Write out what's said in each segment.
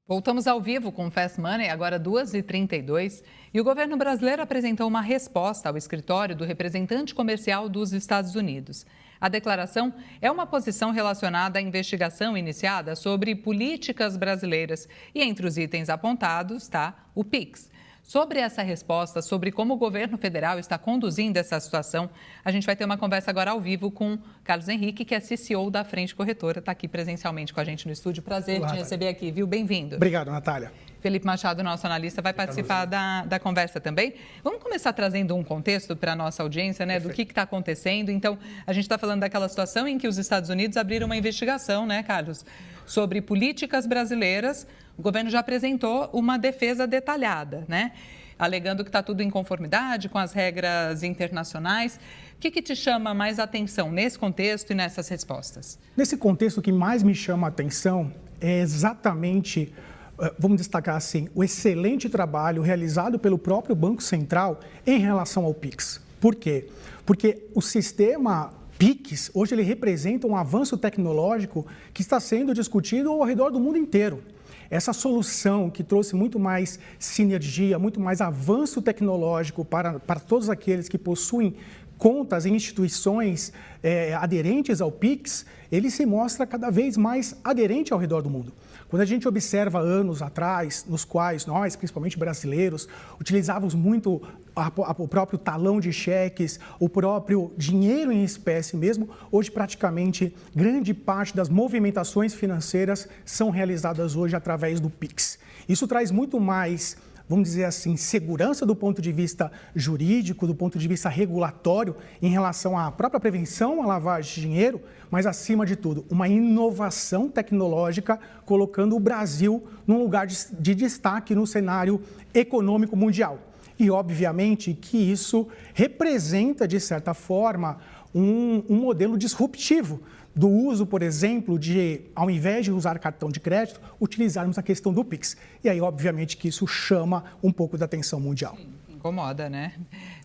Voltamos ao vivo com o Fast Money, agora 2h32, e o governo brasileiro apresentou uma resposta ao escritório do representante comercial dos Estados Unidos. A declaração é uma posição relacionada à investigação iniciada sobre políticas brasileiras e entre os itens apontados está o PIX. Sobre essa resposta, sobre como o governo federal está conduzindo essa situação, a gente vai ter uma conversa agora ao vivo com Carlos Henrique, que é CCO da Frente Corretora, está aqui presencialmente com a gente no estúdio. Prazer te receber aqui, viu? Bem-vindo. Obrigado, Natália. Felipe Machado, nosso analista, vai participar da conversa também. Vamos começar trazendo um contexto para a nossa audiência, né, do que está acontecendo. Então, a gente está falando daquela situação em que os Estados Unidos abriram uma investigação, né, Carlos, sobre políticas brasileiras. O governo já apresentou uma defesa detalhada, né, alegando que está tudo em conformidade com as regras internacionais. O que te chama mais atenção nesse contexto e nessas respostas? Nesse contexto, o que mais me chama a atenção é exatamente, vamos destacar assim, o excelente trabalho realizado pelo próprio Banco Central em relação ao PIX. Por quê? Porque o sistema PIX, hoje ele representa um avanço tecnológico que está sendo discutido ao redor do mundo inteiro. Essa solução que trouxe muito mais sinergia, muito mais avanço tecnológico para todos aqueles que possuem contas em instituições aderentes ao PIX, ele se mostra cada vez mais aderente ao redor do mundo. Quando a gente observa anos atrás, nos quais nós, principalmente brasileiros, utilizávamos muito o próprio talão de cheques, o próprio dinheiro em espécie mesmo, hoje praticamente grande parte das movimentações financeiras são realizadas hoje através do PIX. Isso traz muito mais, vamos dizer assim, segurança do ponto de vista jurídico, do ponto de vista regulatório, em relação à própria prevenção à lavagem de dinheiro, mas, acima de tudo, uma inovação tecnológica, colocando o Brasil num lugar de destaque no cenário econômico mundial. E, obviamente, que isso representa, de certa forma, um modelo disruptivo do uso, por exemplo, de, ao invés de usar cartão de crédito, utilizarmos a questão do PIX. E aí, obviamente, que isso chama um pouco da atenção mundial. Sim, incomoda, né?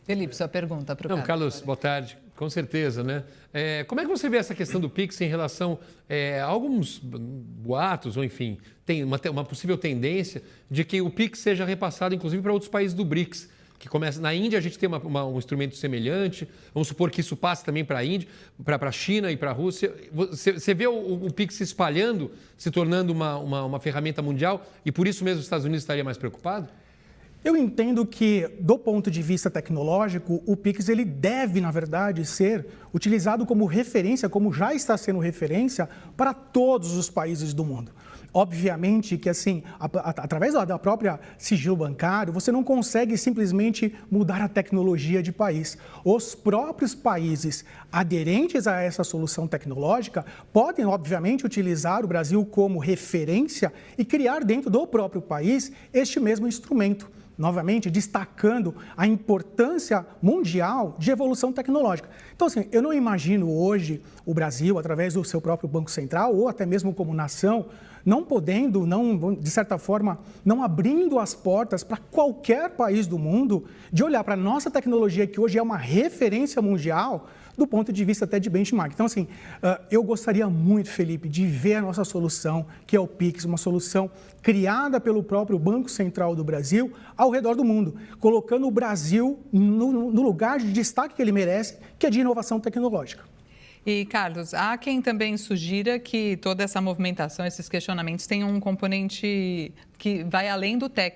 Felipe, sua pergunta para o Carlos. Carlos, boa tarde. Com certeza, né? Como é que você vê essa questão do PIX em relação a alguns boatos, ou enfim, tem uma possível tendência de que o PIX seja repassado, inclusive, para outros países do BRICS, que começa na Índia, a gente tem um instrumento semelhante, vamos supor que isso passe também para a Índia, para a China e para a Rússia. Você vê o PIX se espalhando, se tornando uma ferramenta mundial, e por isso mesmo os Estados Unidos estaria mais preocupado? Eu entendo que, do ponto de vista tecnológico, o PIX ele deve, na verdade, ser utilizado como referência, como já está sendo referência, para todos os países do mundo. Obviamente que, assim, através da própria sigilo bancário, você não consegue simplesmente mudar a tecnologia de país. Os próprios países aderentes a essa solução tecnológica podem, obviamente, utilizar o Brasil como referência e criar dentro do próprio país este mesmo instrumento. Novamente, destacando a importância mundial de evolução tecnológica. Então, assim, eu não imagino hoje o Brasil, através do seu próprio Banco Central, ou até mesmo como nação, não podendo, de certa forma, não abrindo as portas para qualquer país do mundo de olhar para a nossa tecnologia, que hoje é uma referência mundial, do ponto de vista até de benchmark. Então, assim, eu gostaria muito, Felipe, de ver a nossa solução, que é o PIX, uma solução criada pelo próprio Banco Central do Brasil ao redor do mundo, colocando o Brasil no lugar de destaque que ele merece, que é de inovação tecnológica. E, Carlos, há quem também sugira que toda essa movimentação, esses questionamentos, tem um componente que vai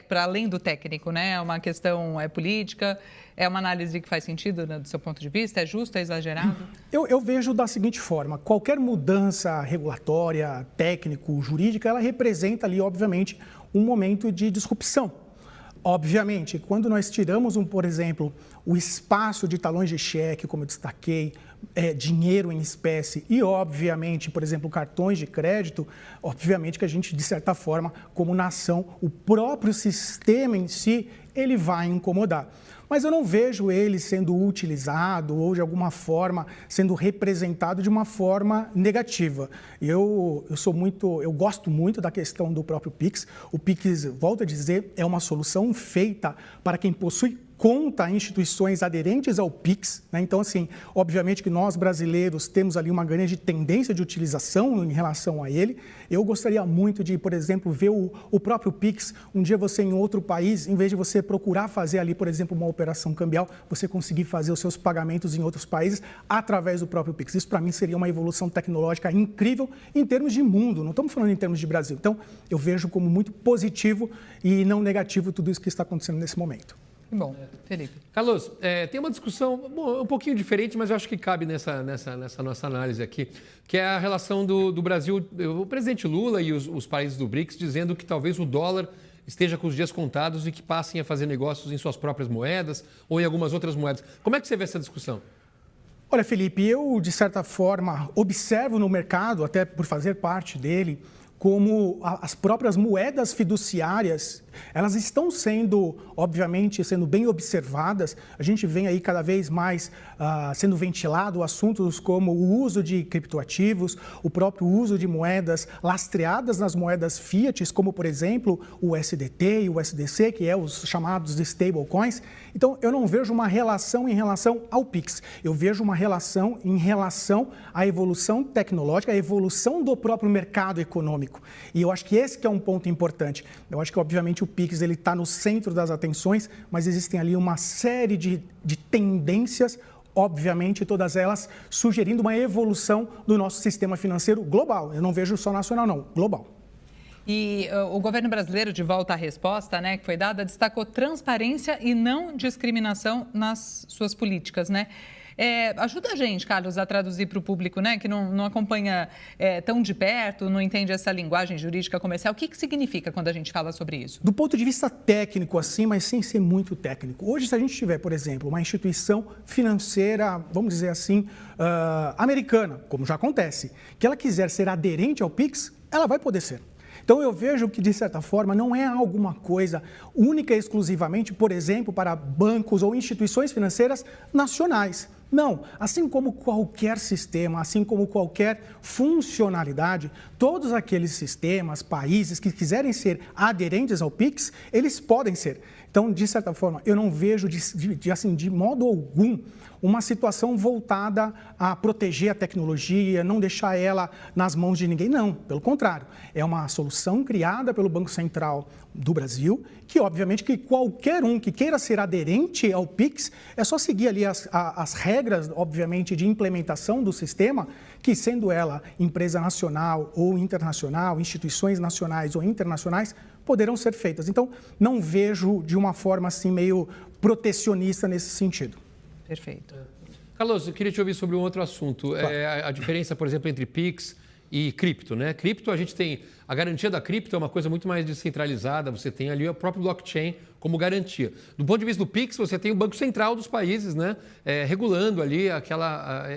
para além do técnico, né? É uma questão política, é uma análise que faz sentido, né, do seu ponto de vista? É justo, é exagerado? Eu vejo da seguinte forma, qualquer mudança regulatória, técnico, jurídica, ela representa ali, obviamente, um momento de disrupção. Obviamente, quando nós tiramos, por exemplo, o espaço de talões de cheque, como eu destaquei, dinheiro em espécie e, obviamente, por exemplo, cartões de crédito, obviamente que a gente, de certa forma, como nação, o próprio sistema em si, ele vai incomodar. Mas eu não vejo ele sendo utilizado ou, de alguma forma, sendo representado de uma forma negativa. Eu gosto muito da questão do próprio PIX. O PIX, volto a dizer, é uma solução feita para quem possui conta instituições aderentes ao PIX, né? Então, assim, obviamente que nós brasileiros temos ali uma grande tendência de utilização em relação a ele. Eu gostaria muito de, por exemplo, ver o próprio PIX, um dia você em outro país, em vez de você procurar fazer ali, por exemplo, uma operação cambial, você conseguir fazer os seus pagamentos em outros países através do próprio PIX. Isso, para mim, seria uma evolução tecnológica incrível em termos de mundo, não estamos falando em termos de Brasil. Então, eu vejo como muito positivo e não negativo tudo isso que está acontecendo nesse momento. Bom, Felipe. Carlos, tem uma discussão um pouquinho diferente, mas eu acho que cabe nessa nossa análise aqui, que é a relação do Brasil, o presidente Lula e os países do BRICS dizendo que talvez o dólar esteja com os dias contados e que passem a fazer negócios em suas próprias moedas ou em algumas outras moedas. Como é que você vê essa discussão? Olha, Felipe, eu, de certa forma, observo no mercado, até por fazer parte dele, como as próprias moedas fiduciárias, elas estão sendo, obviamente, sendo bem observadas. A gente vem aí cada vez mais sendo ventilado assuntos como o uso de criptoativos, o próprio uso de moedas lastreadas nas moedas fiat, como, por exemplo, o USDT e o USDC, que é os chamados de stablecoins. Então, eu não vejo uma relação em relação ao PIX. Eu vejo uma relação em relação à evolução tecnológica, à evolução do próprio mercado econômico. E eu acho que esse que é um ponto importante. Eu acho que, obviamente, o PIX está no centro das atenções, mas existem ali uma série de tendências, obviamente, todas elas sugerindo uma evolução do nosso sistema financeiro global. Eu não vejo só nacional, não, global. E o governo brasileiro, de volta à resposta, né, que foi dada, destacou transparência e não discriminação nas suas políticas, né? Ajuda a gente, Carlos, a traduzir para o público, né, que não acompanha tão de perto, não entende essa linguagem jurídica comercial. O que significa quando a gente fala sobre isso? Do ponto de vista técnico, assim, mas sem ser muito técnico. Hoje, se a gente tiver, por exemplo, uma instituição financeira, vamos dizer assim, americana, como já acontece, que ela quiser ser aderente ao PIX, ela vai poder ser. Então, eu vejo que, de certa forma, não é alguma coisa única e exclusivamente, por exemplo, para bancos ou instituições financeiras nacionais. Não, assim como qualquer sistema, assim como qualquer funcionalidade, todos aqueles sistemas, países que quiserem ser aderentes ao PIX, eles podem ser. Então, de certa forma, eu não vejo de modo algum uma situação voltada a proteger a tecnologia, não deixar ela nas mãos de ninguém. Não, pelo contrário. É uma solução criada pelo Banco Central do Brasil, que obviamente que qualquer um que queira ser aderente ao PIX, é só seguir ali as regras, obviamente, de implementação do sistema, que sendo ela empresa nacional ou internacional, instituições nacionais ou internacionais, poderão ser feitas. Então, não vejo de uma forma assim meio protecionista nesse sentido. Perfeito. Carlos, eu queria te ouvir sobre um outro assunto. Claro. A diferença, por exemplo, entre PIX e cripto, né? Cripto, a gente tem... A garantia da cripto é uma coisa muito mais descentralizada. Você tem ali o próprio blockchain como garantia. Do ponto de vista do PIX, você tem o Banco Central dos países, né? Regulando ali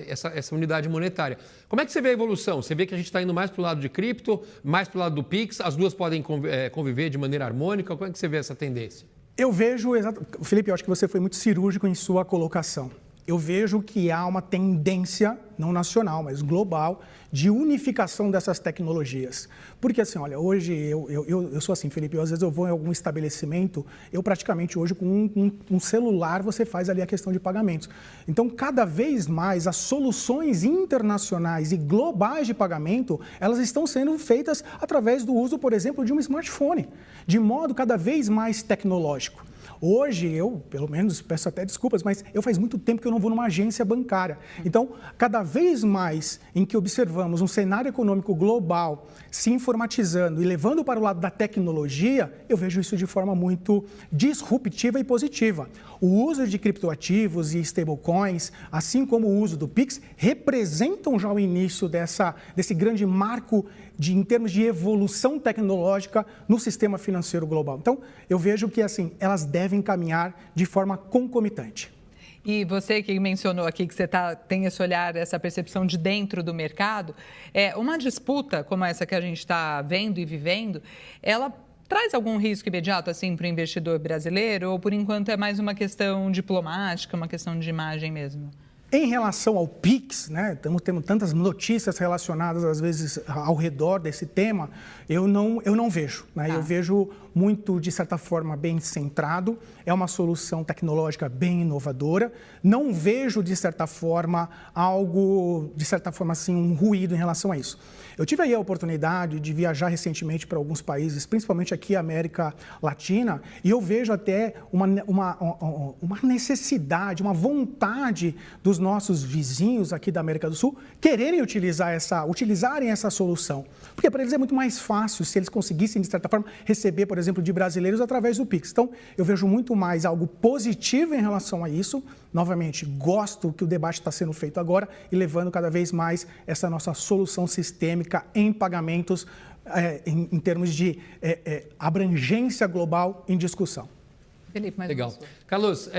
essa unidade monetária. Como é que você vê a evolução? Você vê que a gente está indo mais para o lado de cripto, mais para o lado do PIX? As duas podem conviver de maneira harmônica? Como é que você vê essa tendência? Eu vejo... Felipe, eu acho que você foi muito cirúrgico em sua colocação. Eu vejo que há uma tendência, não nacional, mas global, de unificação dessas tecnologias. Porque assim, olha, hoje eu sou assim, Felipe, às vezes eu vou em algum estabelecimento, eu praticamente hoje com um celular você faz ali a questão de pagamentos. Então, cada vez mais as soluções internacionais e globais de pagamento, elas estão sendo feitas através do uso, por exemplo, de um smartphone, de modo cada vez mais tecnológico. Hoje, eu, pelo menos, peço até desculpas, mas eu faz muito tempo que eu não vou numa agência bancária. Então, cada vez mais em que observamos um cenário econômico global se informatizando e levando para o lado da tecnologia, eu vejo isso de forma muito disruptiva e positiva. O uso de criptoativos e stablecoins, assim como o uso do PIX, representam já o início desse grande marco em termos de evolução tecnológica no sistema financeiro global. Então, eu vejo que assim, elas devem caminhar de forma concomitante. E você que mencionou aqui que você tem esse olhar, essa percepção de dentro do mercado, uma disputa como essa que a gente está vendo e vivendo, ela traz algum risco imediato assim, para o investidor brasileiro ou, por enquanto, é mais uma questão diplomática, uma questão de imagem mesmo? Em relação ao Pix, né, estamos tendo tantas notícias relacionadas, às vezes, ao redor desse tema, eu não vejo. Né? Eu vejo muito, de certa forma, bem centrado, é uma solução tecnológica bem inovadora. Não vejo, de certa forma, algo, de certa forma, assim, um ruído em relação a isso. Eu tive aí a oportunidade de viajar recentemente para alguns países, principalmente aqui a América Latina, e eu vejo até uma necessidade, uma vontade dos nossos vizinhos aqui da América do Sul quererem utilizarem essa solução. Porque para eles é muito mais fácil se eles conseguissem, de certa forma, receber, por exemplo, de brasileiros através do Pix. Então, eu vejo muito mais algo positivo em relação a isso. Novamente, gosto que o debate está sendo feito agora e levando cada vez mais essa nossa solução sistêmica em pagamentos em termos de abrangência global em discussão. Felipe, mais legal. Carlos,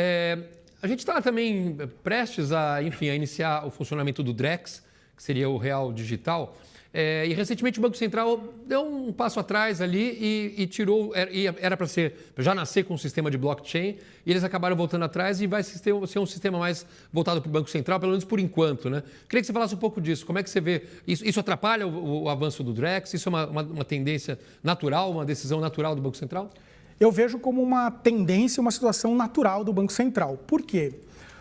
a gente está também prestes a iniciar o funcionamento do Drex, que seria o Real Digital. E recentemente o Banco Central deu um passo atrás ali e tirou, era para já nascer com um sistema de blockchain, e eles acabaram voltando atrás e vai ser um sistema mais voltado para o Banco Central, pelo menos por enquanto, né? Queria que você falasse um pouco disso. Como é que você vê? Isso atrapalha o avanço do Drex? Isso é uma tendência natural, uma decisão natural do Banco Central? Eu vejo como uma tendência, uma situação natural do Banco Central. Por quê?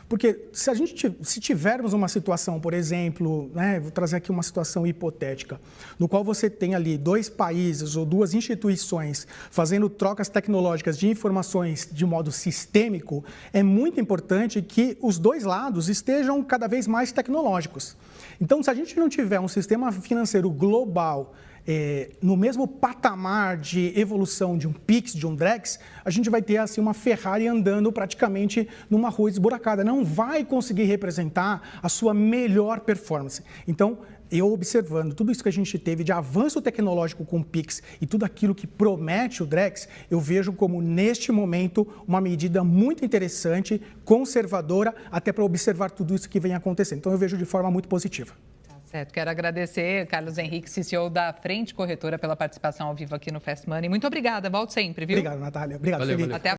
Porque se tivermos uma situação, por exemplo, né, vou trazer aqui uma situação hipotética, no qual você tem ali 2 países ou 2 instituições fazendo trocas tecnológicas de informações de modo sistêmico, é muito importante que os 2 lados estejam cada vez mais tecnológicos. Então, se a gente não tiver um sistema financeiro global no mesmo patamar de evolução de um Pix, de um Drex, a gente vai ter assim uma Ferrari andando praticamente numa rua esburacada. Não vai conseguir representar a sua melhor performance. Então, eu observando tudo isso que a gente teve de avanço tecnológico com o Pix e tudo aquilo que promete o Drex, eu vejo como, neste momento, uma medida muito interessante, conservadora, até para observar tudo isso que vem acontecendo. Então, eu vejo de forma muito positiva. Certo, quero agradecer Carlos Henrique, CCO da Frente Corretora, pela participação ao vivo aqui no Fast Money. Muito obrigada, volte sempre, viu? Obrigado, Natália. Obrigado, Felipe. Felipe. Até a